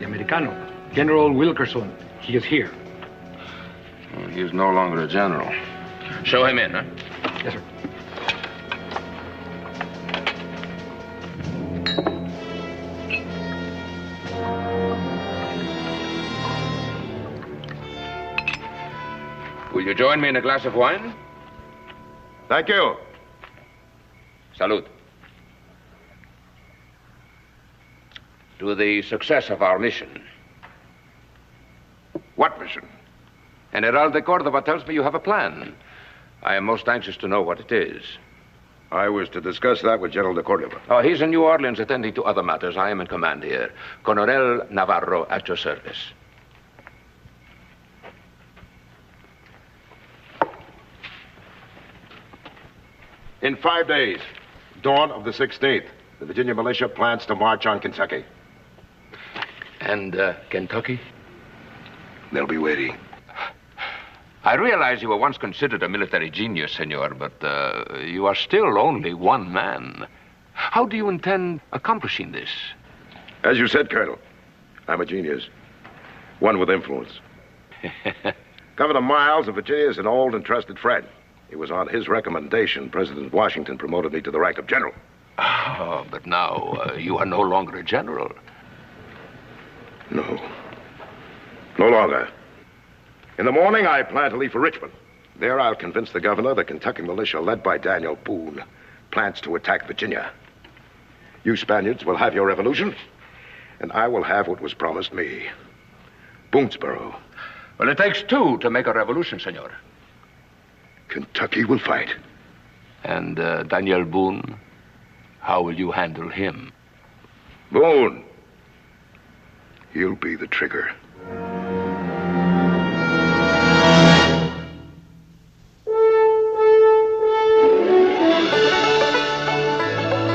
the Americano, General Wilkerson. He is here. Well, he is no longer a general. Show him in, huh? Yes, sir. Will you join me in a glass of wine? Thank you. Salute. To the success of our mission. What mission? General de Cordova tells me you have a plan. I am most anxious to know what it is. I was to discuss that with General de Cordova. Oh, he's in New Orleans attending to other matters. I am in command here. Colonel Navarro at your service. In 5 days, dawn of the 16th, the Virginia militia plans to march on Kentucky. And Kentucky? They'll be waiting. I realize you were once considered a military genius, senor, but you are still only one man. How do you intend accomplishing this? As you said, Colonel, I'm a genius. One with influence. Governor Miles of Virginia is an old and trusted friend. It was on his recommendation President Washington promoted me to the rank of general. Oh, but now you are no longer a general. No. No longer. In the morning, I plan to leave for Richmond. There, I'll convince the governor the Kentucky militia, led by Daniel Boone, plans to attack Virginia. You Spaniards will have your revolution, and I will have what was promised me. Boonesboro. Well, it takes two to make a revolution, senor. Kentucky will fight. And Daniel Boone, how will you handle him? Boone. He'll be the trigger.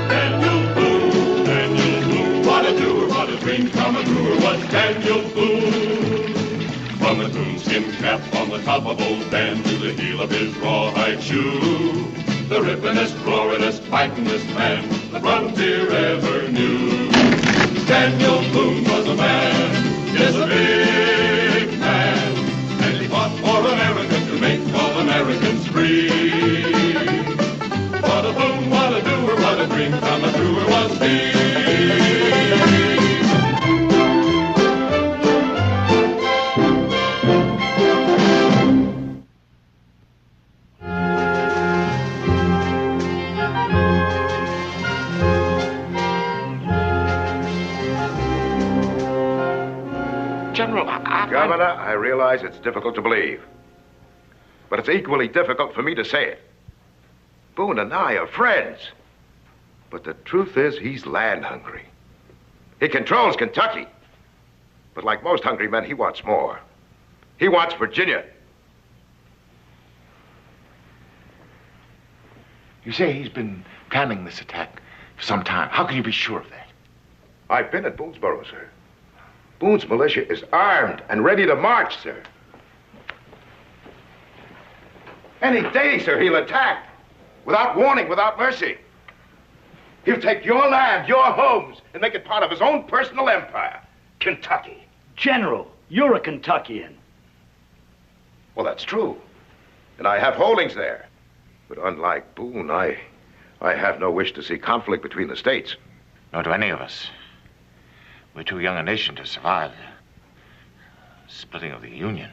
Daniel Boone, what a doer, what a dream come true was Daniel Boone. From the coonskin cap on the top of old Dan to the heel of his rawhide shoe, the rippinest, roaringest, fightingest man the frontier ever knew. Daniel Boone was a man, yes, a big man, and he fought for America to make all Americans free. What a Boone, what a doer, what a dream come true was he. Governor, I realize it's difficult to believe. But it's equally difficult for me to say it. Boone and I are friends. But the truth is, he's land hungry. He controls Kentucky. But like most hungry men, he wants more. He wants Virginia. You say he's been planning this attack for some time. How can you be sure of that? I've been at Boonesboro, sir. Boone's militia is armed and ready to march, sir. Any day, sir, he'll attack. Without warning, without mercy. He'll take your land, your homes, and make it part of his own personal empire. Kentucky. General, you're a Kentuckian. Well, that's true. And I have holdings there. But unlike Boone, I have no wish to see conflict between the states. Nor do any of us. We're too young a nation to survive the splitting of the Union.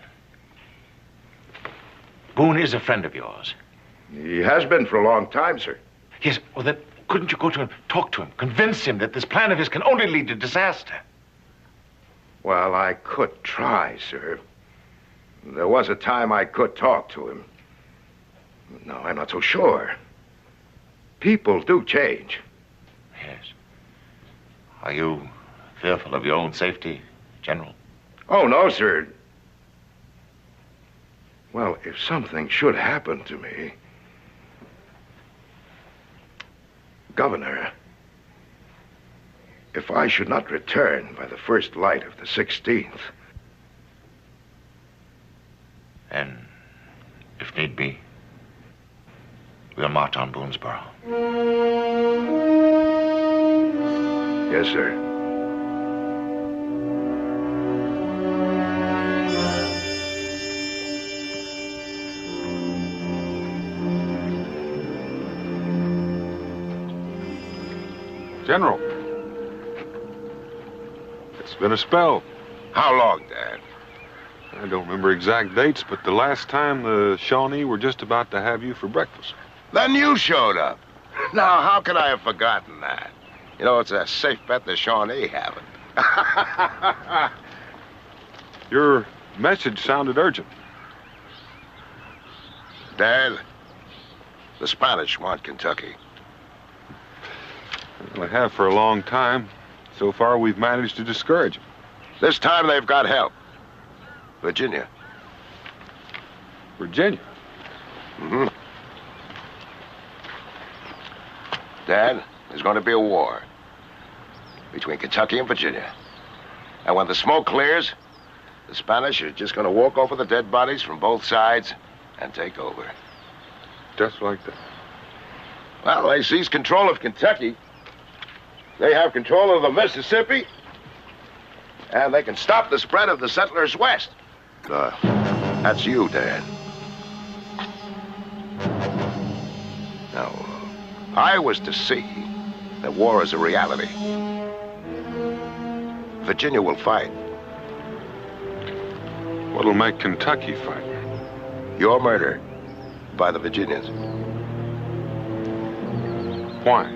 Boone is a friend of yours. He has been for a long time, sir. Yes, well then, couldn't you go to him, talk to him, convince him that this plan of his can only lead to disaster? Well, I could try, sir. There was a time I could talk to him. But now I'm not so sure. People do change. Yes. Are you fearful of your own safety, General? Oh, no, sir. Well, if something should happen to me... Governor, if I should not return by the first light of the 16th... And if need be, we'll march on Boonesboro. Yes, sir. General. It's been a spell. How long, Dan? I don't remember exact dates, but the last time the Shawnee were just about to have you for breakfast. Then you showed up. Now, how could I have forgotten that? You know, it's a safe bet the Shawnee haven't. Your message sounded urgent. Dan, the Spanish want Kentucky. Well, they have for a long time. So far, we've managed to discourage them. This time they've got help. Virginia. Virginia? Mm-hmm. Dan, there's going to be a war between Kentucky and Virginia. And when the smoke clears, the Spanish are just going to walk over the dead bodies from both sides and take over. Just like that. Well, they seize control of Kentucky. They have control of the Mississippi. And they can stop the spread of the settlers west. That's you, Dan. Now, I was to see that war is a reality. Virginia will fight. What'll make Kentucky fight? Your murder by the Virginians. Why?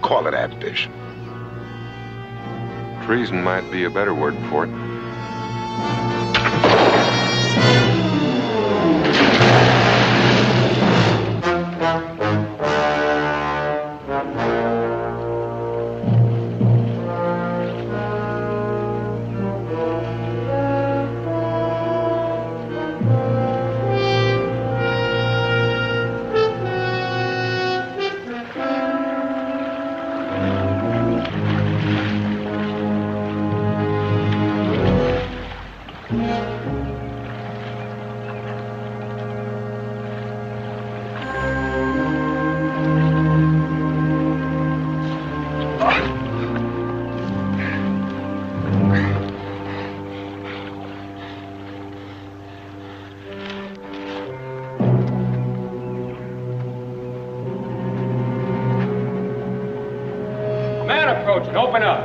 Call it ambition. Treason might be a better word for it. Approaching. Open up.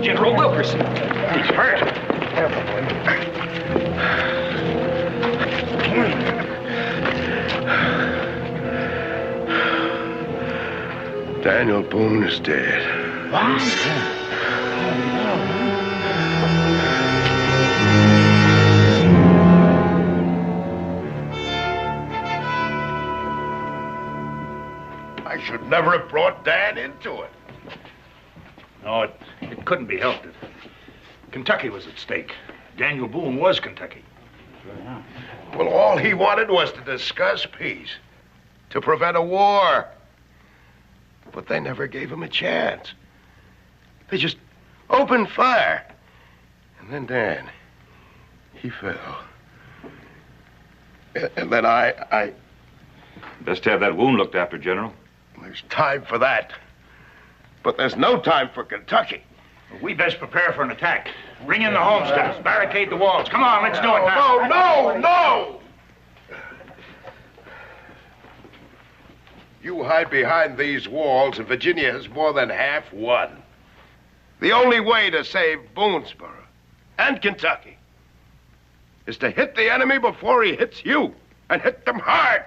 General Wilkerson. He's hurt. Daniel Boone is dead. What? I should never have brought Dan into it. No, it couldn't be helped. Kentucky was at stake. Daniel Boone was Kentucky. Well, all he wanted was to discuss peace, to prevent a war. But they never gave him a chance. They just opened fire. And then Dan, he fell. And then I... Best have that wound looked after, General. There's time for that. But there's no time for Kentucky. We best prepare for an attack. Bring in the homesteads, barricade the walls. Come on, let's do it now. No! You hide behind these walls, and Virginia has more than half won. The only way to save Boonesboro and Kentucky is to hit the enemy before he hits you, and hit them hard.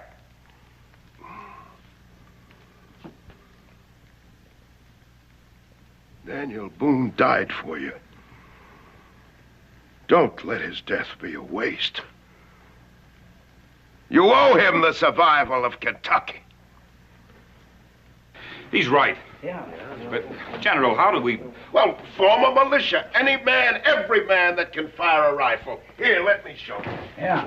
Daniel Boone died for you. Don't let his death be a waste. You owe him the survival of Kentucky. He's right. Yeah. But, General, how do we... Well, form a militia. Any man, every man that can fire a rifle. Here, let me show you. Yeah.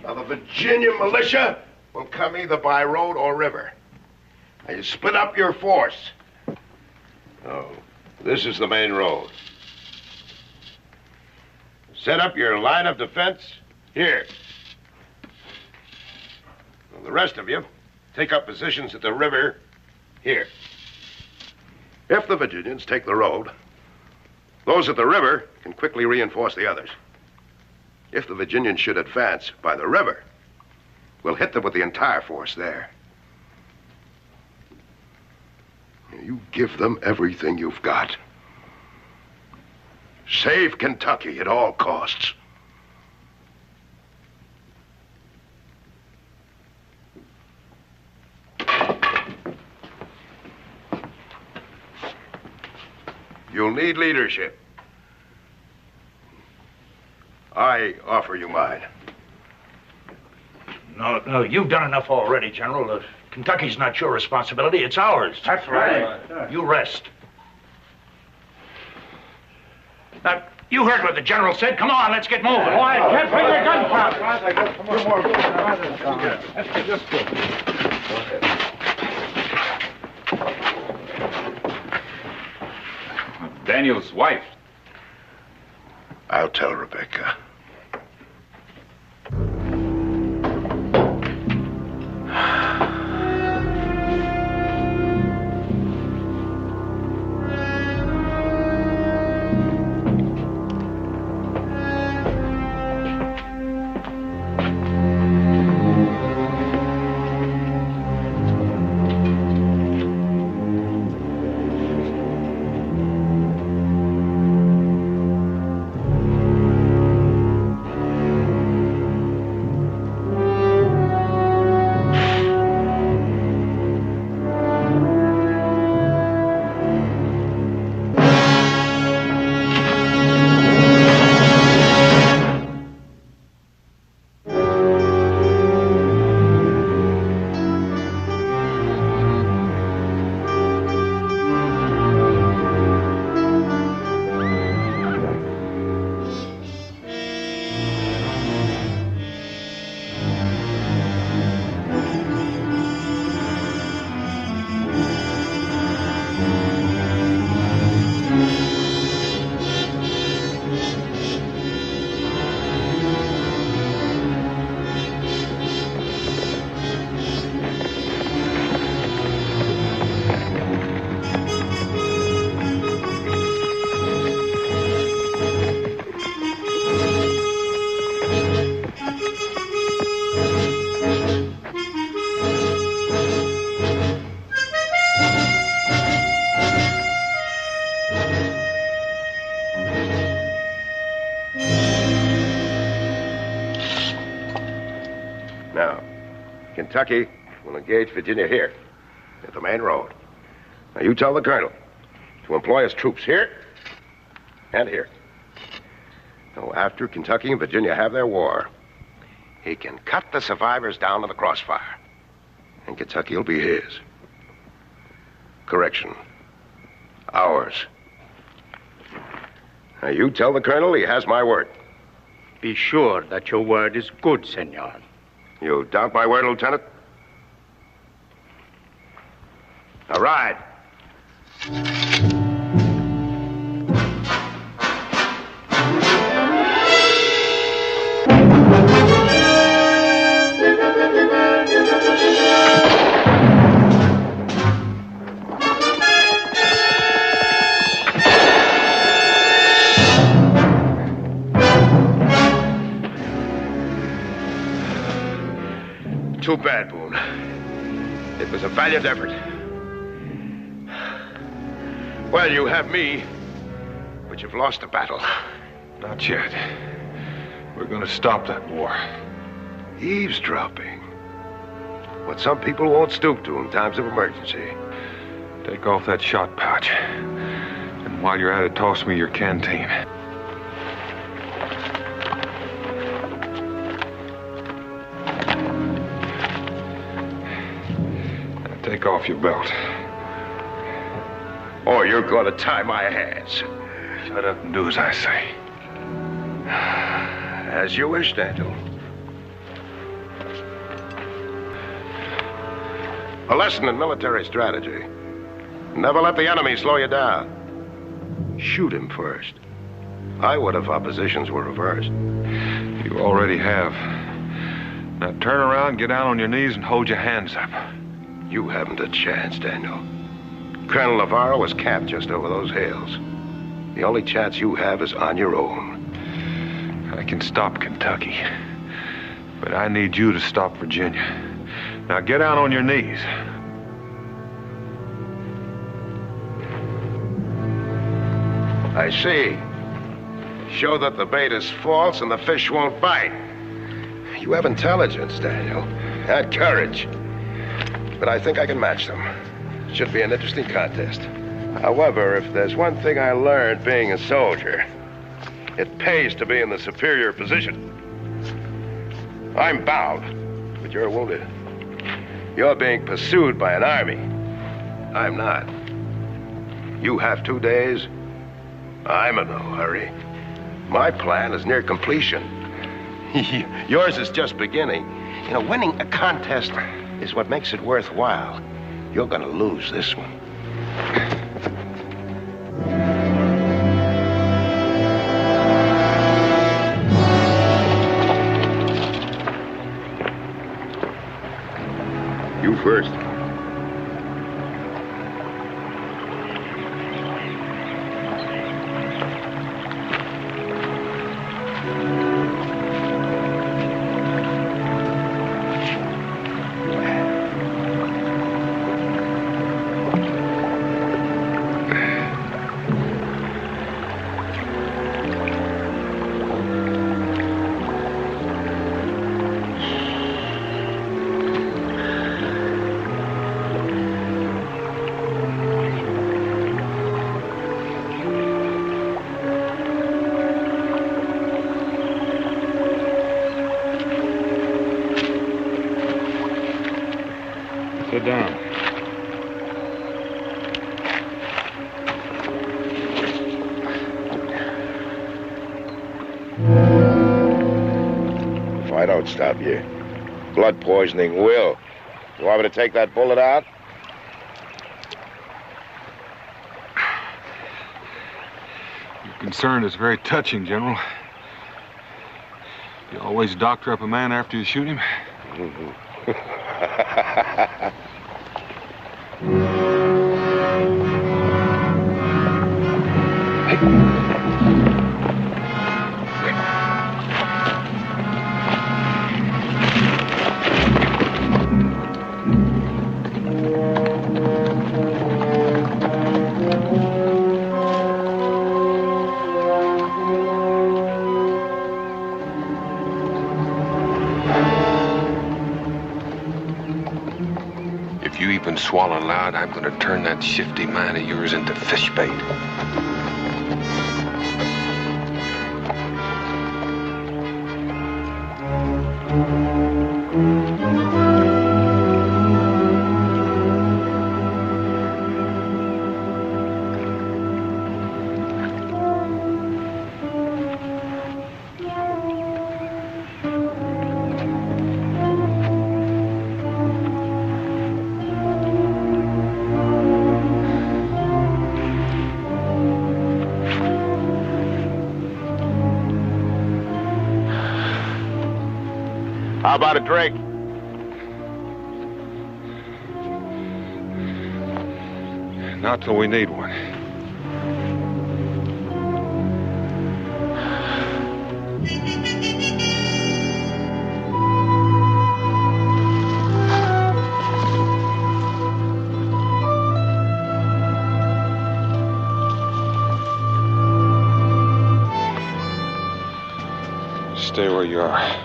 Now, the Virginia militia will come either by road or river. Now, you split up your force. Oh, this is the main road. Set up your line of defense here. Well, the rest of you take up positions at the river here. If the Virginians take the road, those at the river can quickly reinforce the others. If the Virginians should advance by the river, we'll hit them with the entire force there. You give them everything you've got. Save Kentucky at all costs. You'll need leadership. I offer you mine. No, you've done enough already, General. Kentucky's not your responsibility, it's ours. That's right. You rest. Now, you heard what the General said. Come on, let's get moving. All right, can't bring your gun, Pop. Daniel's wife. I'll tell Rebecca. Now, Kentucky will engage Virginia here, at the main road. Now, you tell the colonel to employ his troops here and here. Now, after Kentucky and Virginia have their war, he can cut the survivors down to the crossfire, and Kentucky will be his. Correction. Ours. Now, you tell the colonel he has my word. Be sure that your word is good, senor. You doubt my word, Lieutenant? Now, ride. Too bad, Boone. It was a valiant effort. Well, you have me, but you've lost the battle. Not yet. We're gonna stop that war. Eavesdropping. What some people won't stoop to in times of emergency. Take off that shot pouch. And while you're at it, toss me your canteen. Now take off your belt. Or you're going to tie my hands. Shut up and do as I say. As you wish, Daniel. A lesson in military strategy. Never let the enemy slow you down. Shoot him first. I would if oppositions were reversed. You already have. Now turn around, get down on your knees, and hold your hands up. You haven't a chance, Daniel. Colonel Navarro is camped just over those hills. The only chance you have is on your own. I can stop Kentucky, but I need you to stop Virginia. Now get down on your knees. I see. Show that the bait is false and the fish won't bite. You have intelligence, Daniel, and courage. But I think I can match them. Should be an interesting contest. However, if there's one thing I learned being a soldier, it pays to be in the superior position. I'm bound, but you're wounded. You're being pursued by an army. I'm not. You have 2 days. I'm in no hurry. My plan is near completion. Yours is just beginning. You know, winning a contest is what makes it worthwhile. You're gonna lose this one. You first. Sit down. If I don't stop you, blood poisoning will. You want me to take that bullet out? Your concern is very touching, General. You always doctor up a man after you shoot him? If you even swallow loud, I'm going to turn that shifty man of yours into fish bait. How about a drink? Not till we need one. Stay where you are.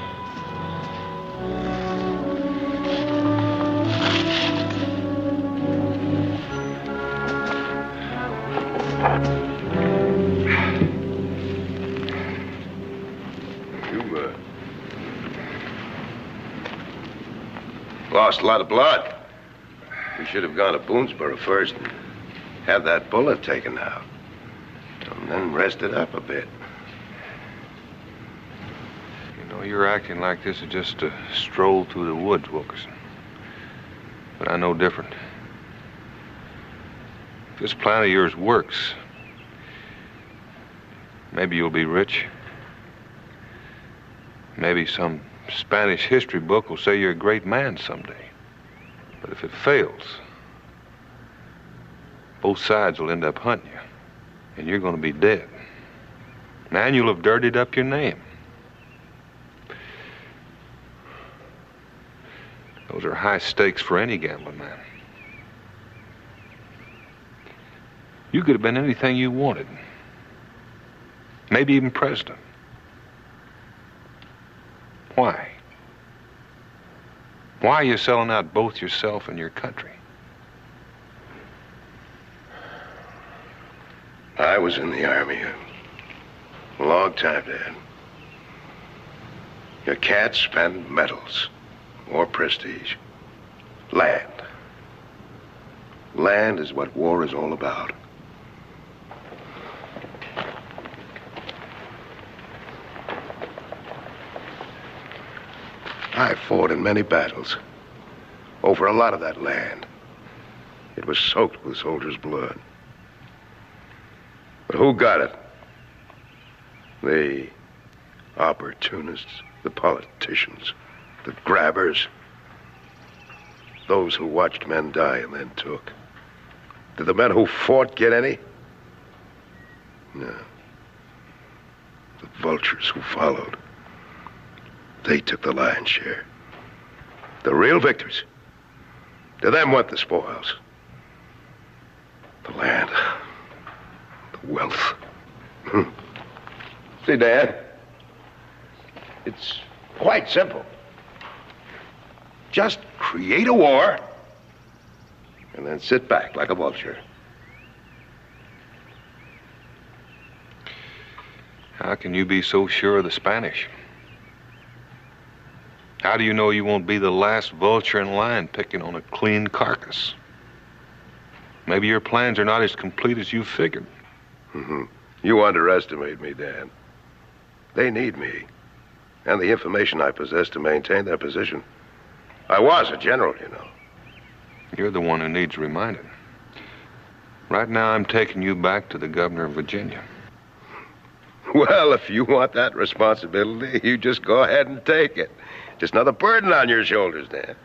You, lost a lot of blood. We should have gone to Boonesboro first and had that bullet taken out. And then rested up a bit. You know, you're acting like this is just a stroll through the woods, Wilkerson. But I know different. If this plan of yours works, maybe you'll be rich. Maybe some Spanish history book will say you're a great man someday. But if it fails, both sides will end up hunting you, and you're going to be dead. Man, you'll have dirtied up your name. Those are high stakes for any gambling man. You could have been anything you wanted. Maybe even president. Why? Why are you selling out both yourself and your country? I was in the Army a long time, Dad. You can't spend medals or prestige. Land. Land is what war is all about. I fought in many battles over a lot of that land. It was soaked with soldiers' blood. But who got it? The opportunists, the politicians, the grabbers, those who watched men die and then took. Did the men who fought get any? No. The vultures who followed, they took the lion's share. The real victors, to them went the spoils. The land, the wealth. See, Dad, it's quite simple. Just create a war and then sit back like a vulture. How can you be so sure of the Spanish? How do you know you won't be the last vulture in line picking on a clean carcass? Maybe your plans are not as complete as you figured. You underestimate me, Dan. They need me, and the information I possess to maintain their position. I was a general, you know. You're the one who needs reminded. Right now, I'm taking you back to the governor of Virginia. Well, if you want that responsibility, you just go ahead and take it. Just another burden on your shoulders, Dan.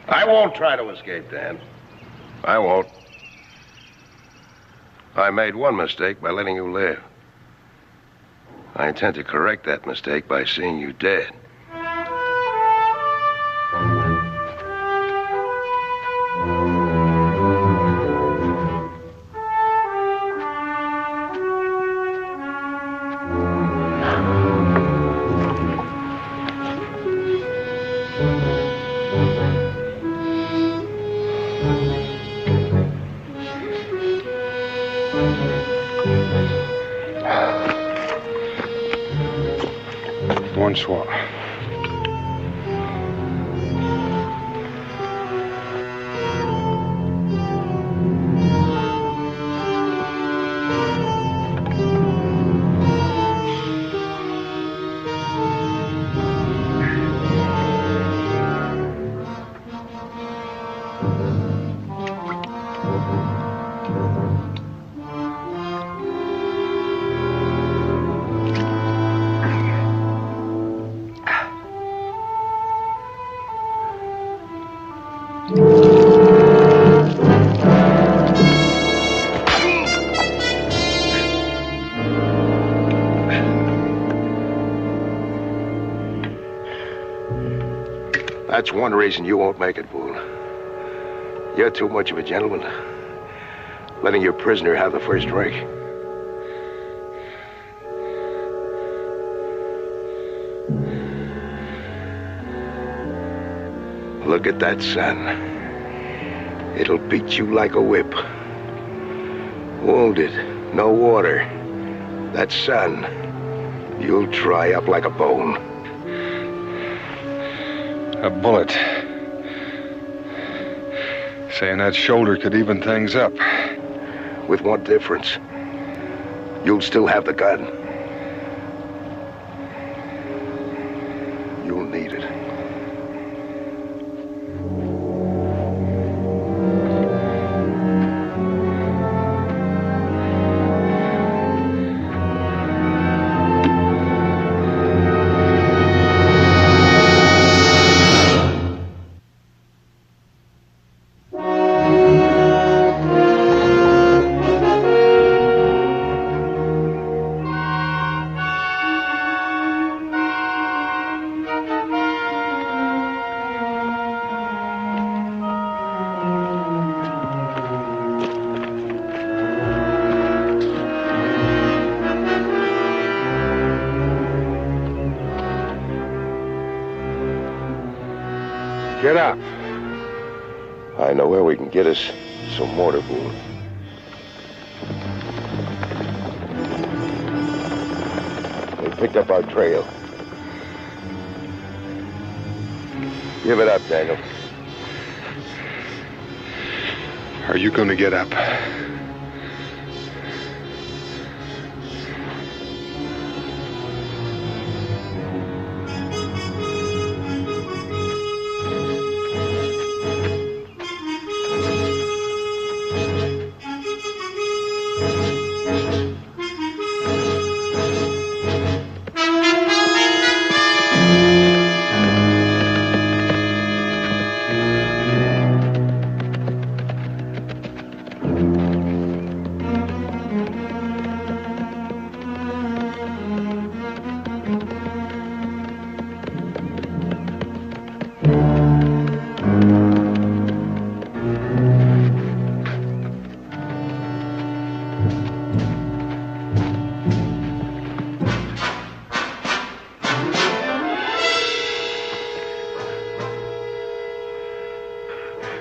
I won't try to escape, Dan. I won't. I made one mistake by letting you live. I intend to correct that mistake by seeing you dead. One swallow. That's one reason you won't make it, Boone. You're too much of a gentleman, letting your prisoner have the first drink. Look at that sun. It'll beat you like a whip. Wounded, no water. That sun, you'll dry up like a bone. A bullet. Saying that shoulder could even things up. With one difference. You'll still have the gun. You'll need it. Get up. I know where we can get us some water, Boone. They picked up our trail. Give it up, Daniel. Are you going to get up?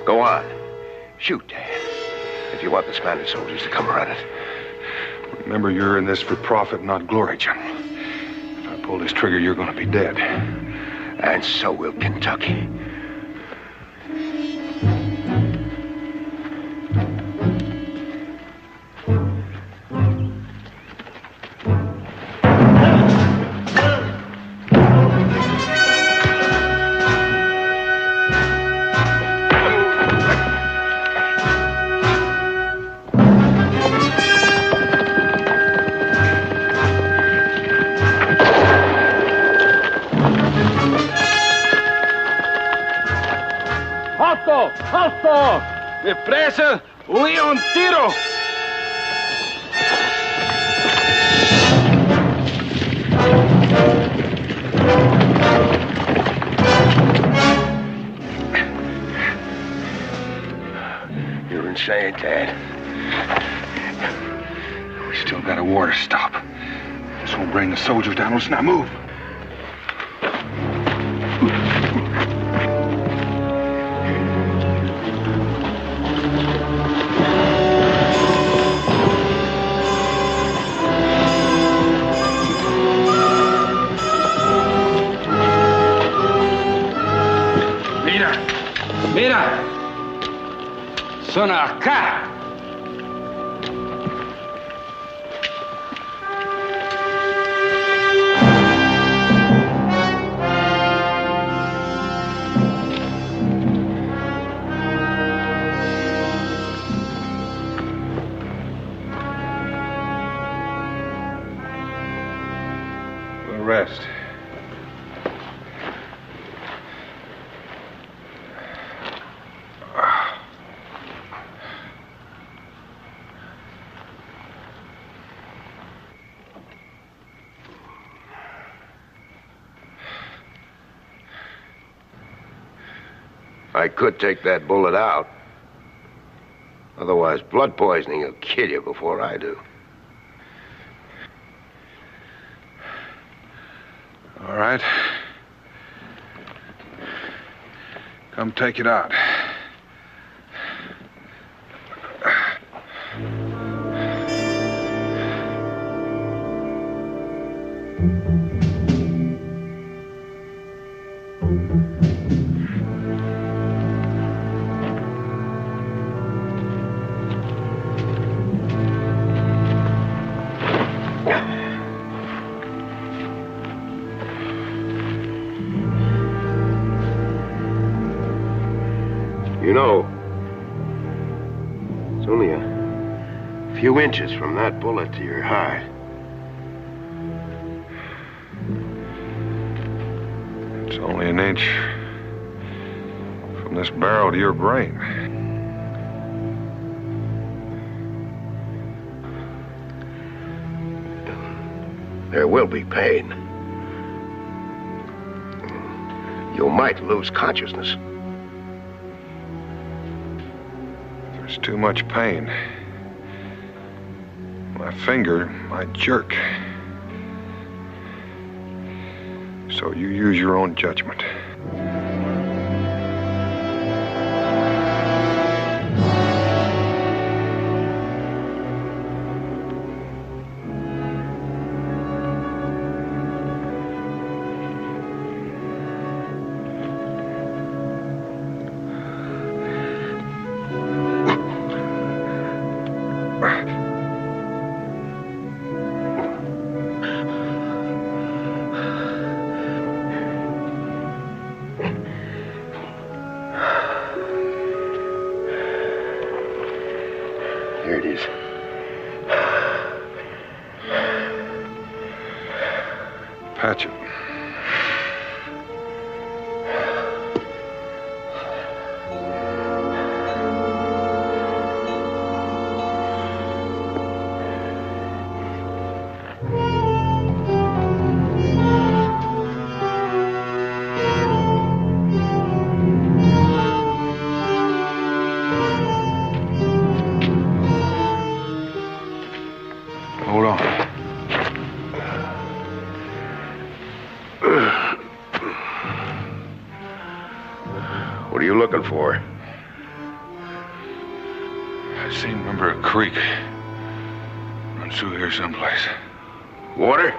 Go on. Shoot, Dan. If you want the Spanish soldiers to come around it. Remember, you're in this for profit, not glory, General. If I pull this trigger, you're going to be dead. And so will Kentucky. ¡Alto! ¡Depresa! ¡Huye un tiro! You're insane, Dad. We still got a war to stop. This won't bring the soldiers down. Let's not move. Mira, son acá. We'll rest. I could take that bullet out. Otherwise, blood poisoning will kill you before I do. All right. Come take it out. You know, it's only a few inches from that bullet to your heart. It's only an inch from this barrel to your brain. There will be pain. You might lose consciousness. There's too much pain. My finger might jerk. So you use your own judgment. Here it is. Patch it. Hold on. What are you looking for? I seem to remember a creek. Runs through here someplace. Water?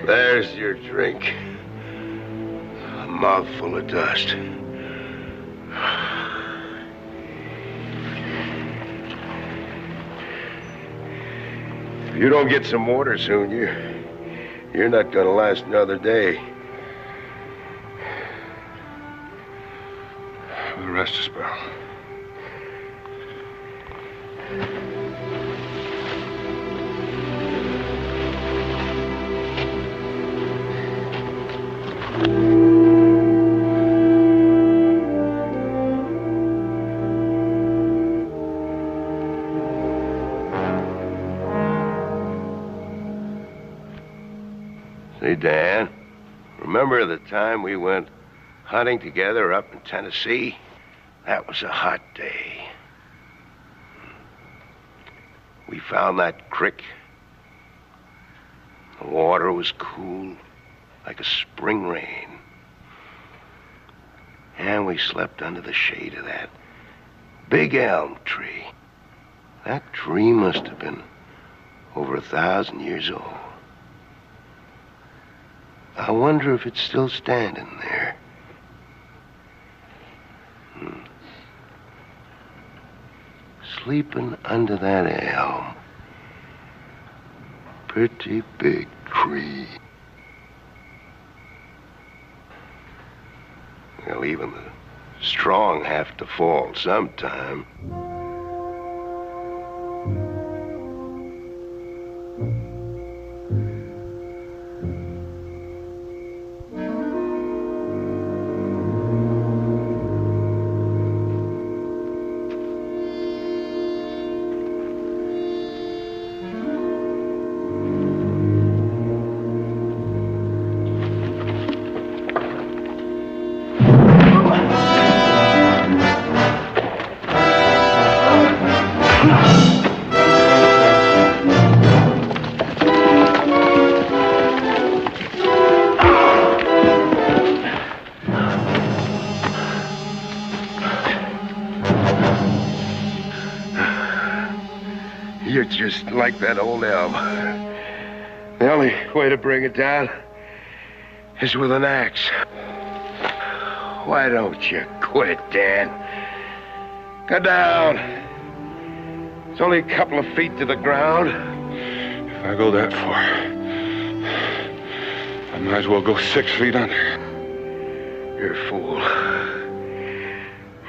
There's your drink. A mouthful of dust. If you don't get some water soon, you're not gonna last another day. We'll rest a spell. Say, Dan, remember the time we went hunting together up in Tennessee? That was a hot day. We found that creek. The water was cool, like a spring rain. And we slept under the shade of that big elm tree. That tree must have been over 1,000 years old. I wonder if it's still standing there. Sleeping under that elm. Pretty big tree. Well, even the strong have to fall sometime. You're just like that old elm. The only way to bring it down is with an axe. Why don't you quit, Dan? Go down. It's only a couple of feet to the ground. If I go that far, I might as well go 6 feet under. You're a fool.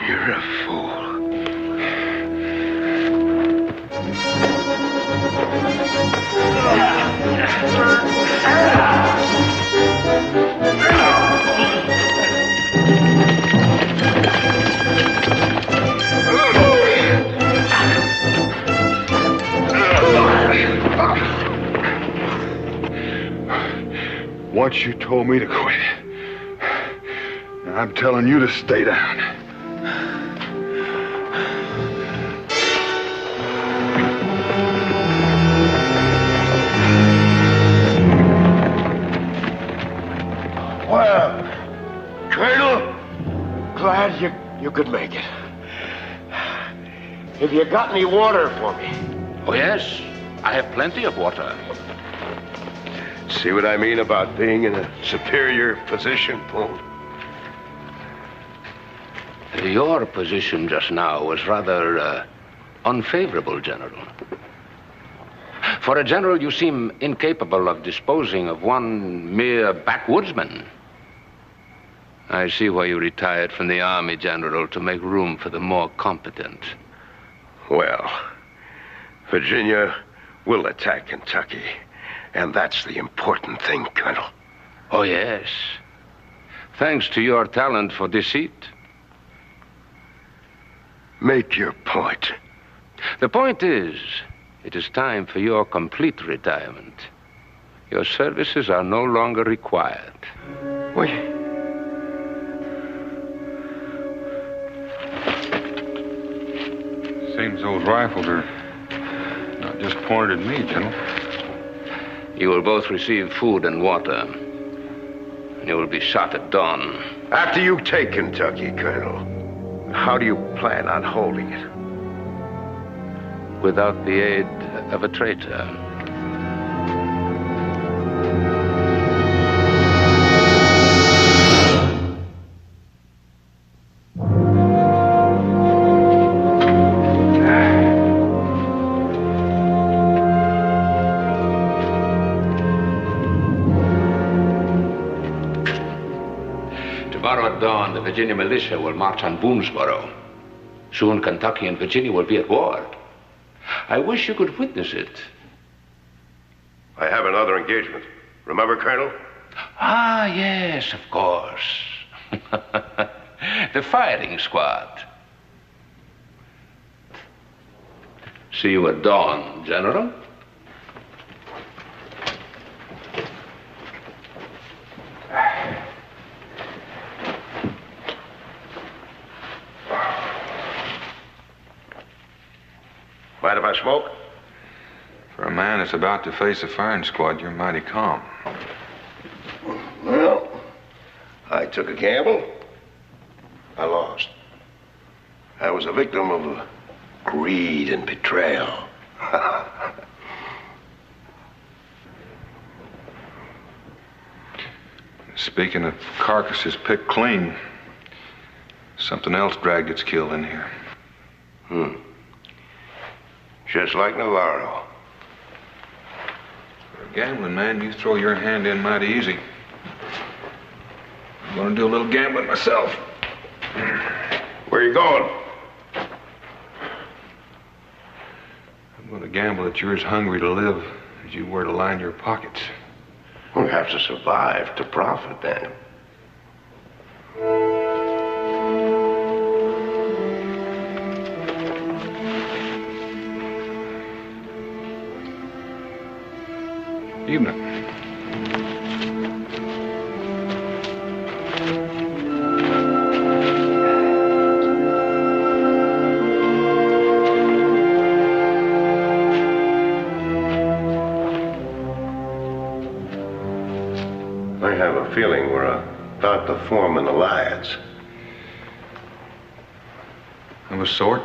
You're a fool. Once you told me to quit. And I'm telling you to stay down. glad you could make it. Have you got any water for me? Oh, yes. I have plenty of water. See what I mean about being in a superior position, Boone? Your position just now was rather unfavorable, General. For a general, you seem incapable of disposing of one mere backwoodsman. I see why you retired from the Army, General, to make room for the more competent. Well, Virginia will attack Kentucky, and that's the important thing, Colonel. Oh, yes. Thanks to your talent for deceit. Make your point. The point is, it is time for your complete retirement. Your services are no longer required. Wait. Seems those rifles are not just pointed at me, General. You will both receive food and water. And you will be shot at dawn. After you take Kentucky, Colonel, how do you plan on holding it? Without the aid of a traitor. Tomorrow at dawn, the Virginia militia will march on Boonesboro. Soon Kentucky and Virginia will be at war. I wish you could witness it. I have another engagement. Remember, Colonel? Ah, yes, of course. The firing squad. See you at dawn, General. Mind if I smoke? For a man that's about to face a firing squad, you're mighty calm. Well, I took a gamble. I lost. I was a victim of greed and betrayal. Speaking of carcasses picked clean, something else dragged its kill in here. Just like Navarro. For a gambling man, you throw your hand in mighty easy. I'm gonna do a little gambling myself. Where are you going? I'm gonna gamble that you're as hungry to live as you were to line your pockets. We have to survive to profit, then. Evening. I have a feeling we're about to form an alliance. Of a sort.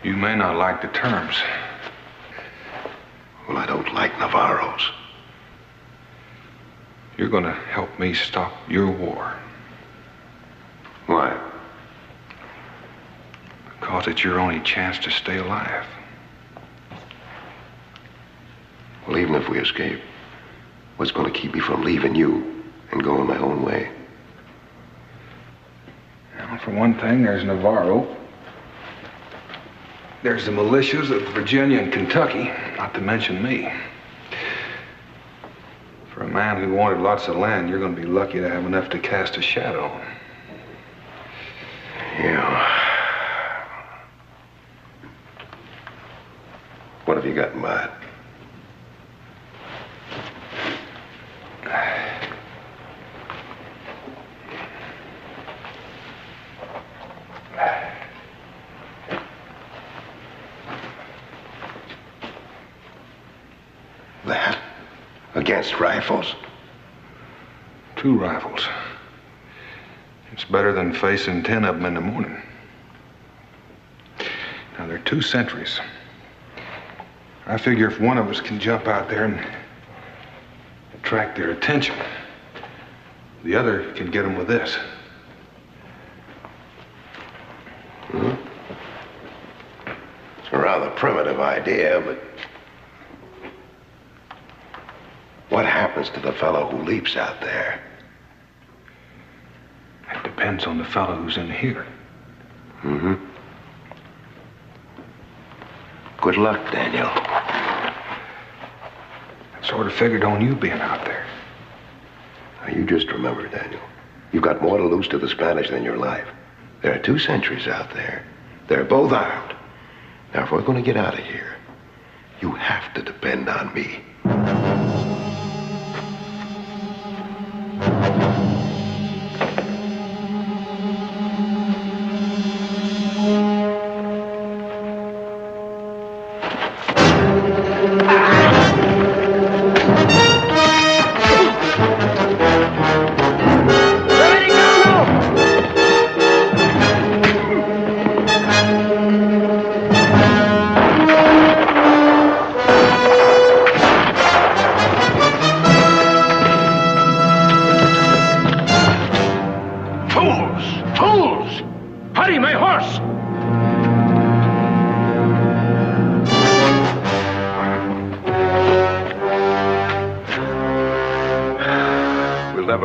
You may not like the terms. Well, I don't like Navarro's. You're gonna help me stop your war. Why? Because it's your only chance to stay alive. Well, even if we escape, what's going to keep me from leaving you and going my own way? Now, for one thing, there's Navarro. There's the militias of Virginia and Kentucky, not to mention me. For a man who wanted lots of land, you're going to be lucky to have enough to cast a shadow. Yeah. What have you got in mind? That? Against rifles? 2 rifles. It's better than facing 10 of them in the morning. Now, there are 2 sentries. I figure if one of us can jump out there and attract their attention, the other can get them with this. It's a rather primitive idea, but what happens to the fellow who leaps out there? It depends on the fellow who's in here. Mm-hmm. Good luck, Daniel. I sort of figured on you being out there. Now, you just remember, Daniel, you've got more to lose to the Spanish than your life. There are 2 sentries out there. They're both armed. Now, if we're going to get out of here, you have to depend on me.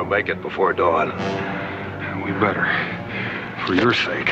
Make it before dawn. We better, for your sake.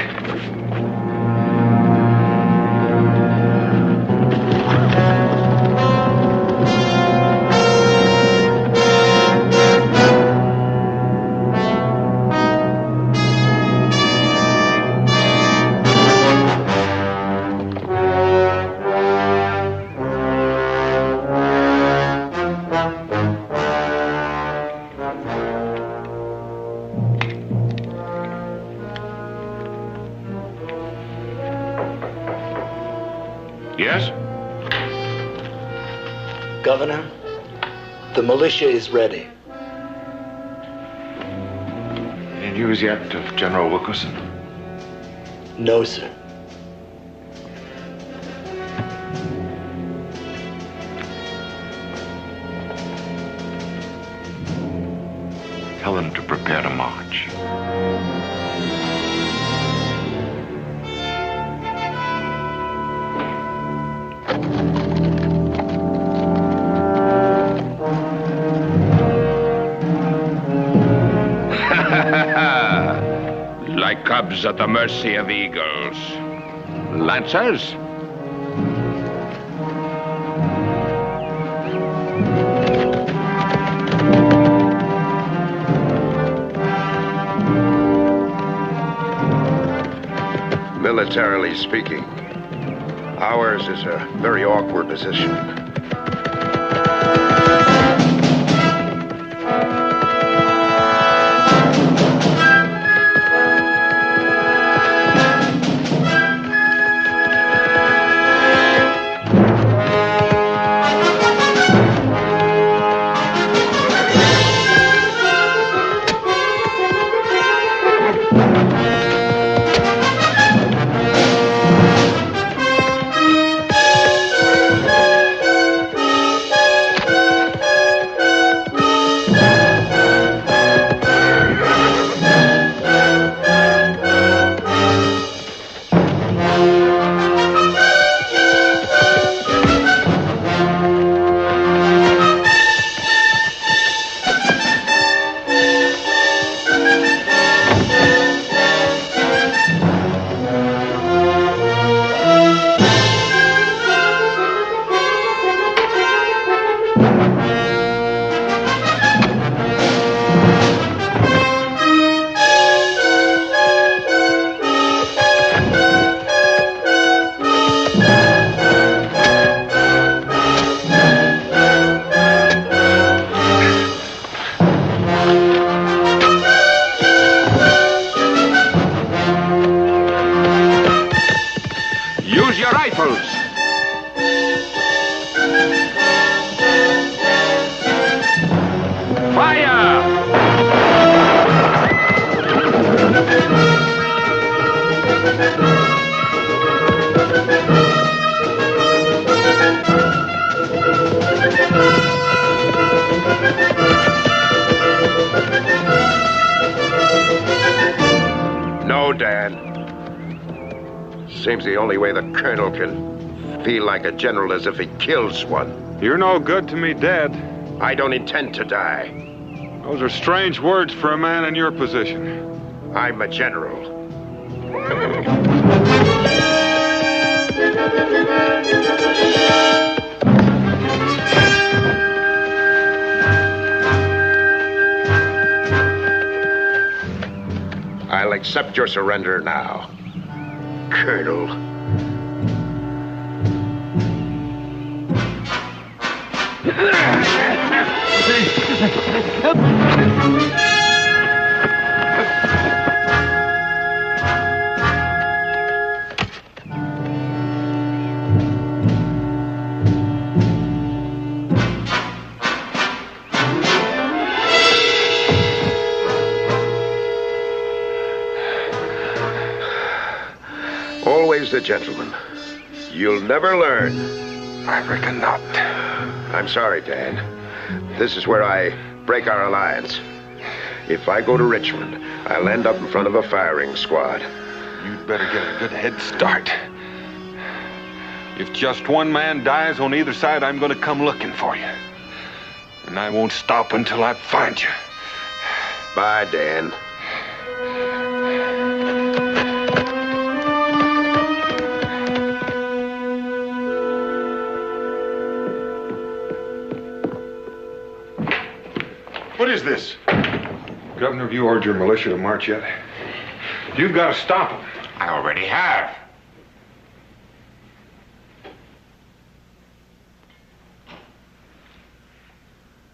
Yes? Governor, the militia is ready. Any news yet of General Wilkerson? No, sir. Tell them to prepare to march. Like cubs at the mercy of eagles. Lancers? Militarily speaking, ours is a very awkward position. Use your rifles. Fire! Dan. Seems the only way the colonel can feel like a general is if he kills one. You're no good to me dead. I don't intend to die. Those are strange words for a man in your position. I'm a general. I'll accept your surrender now, Colonel. Always the gentleman. You'll never learn. I reckon not. I'm sorry, Dan. This is where I break our alliance. If I go to Richmond, I'll end up in front of a firing squad. You'd better get a good head start. If just one man dies on either side, I'm going to come looking for you. And I won't stop until I find you. Bye, Dan. What is this? Governor, have you ordered your militia to march yet? You've got to stop them. I already have.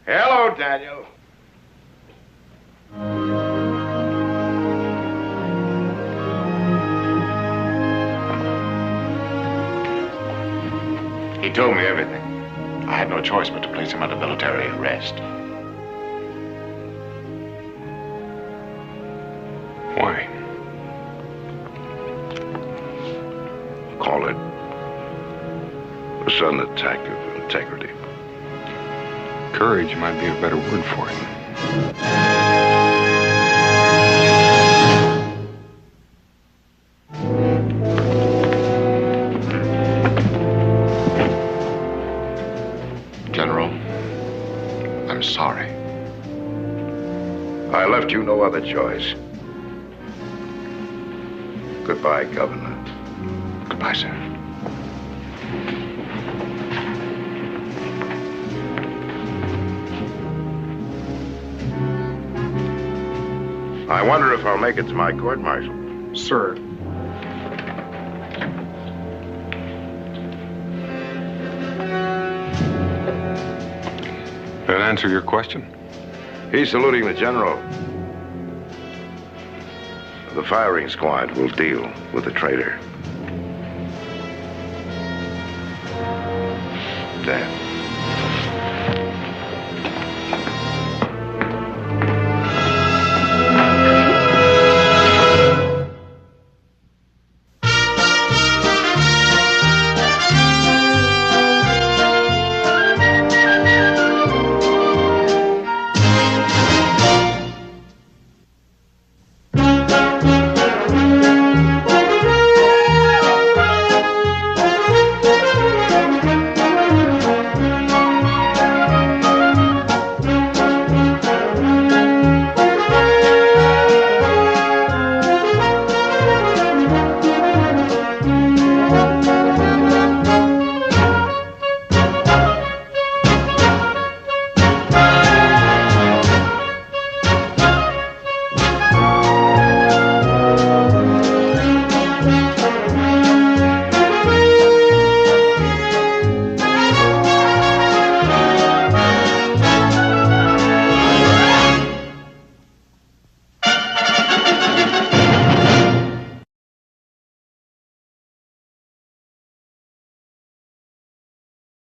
Hello, Daniel. He told me everything. I had no choice but to place him under military arrest. Why? Call it a sudden attack of integrity. Courage might be a better word for it. General, I'm sorry. I left you no other choice. Goodbye, Governor. Goodbye, sir. I wonder if I'll make it to my court-martial. Sir. That answer your question? He's saluting the general. The firing squad will deal with the traitor. Dan.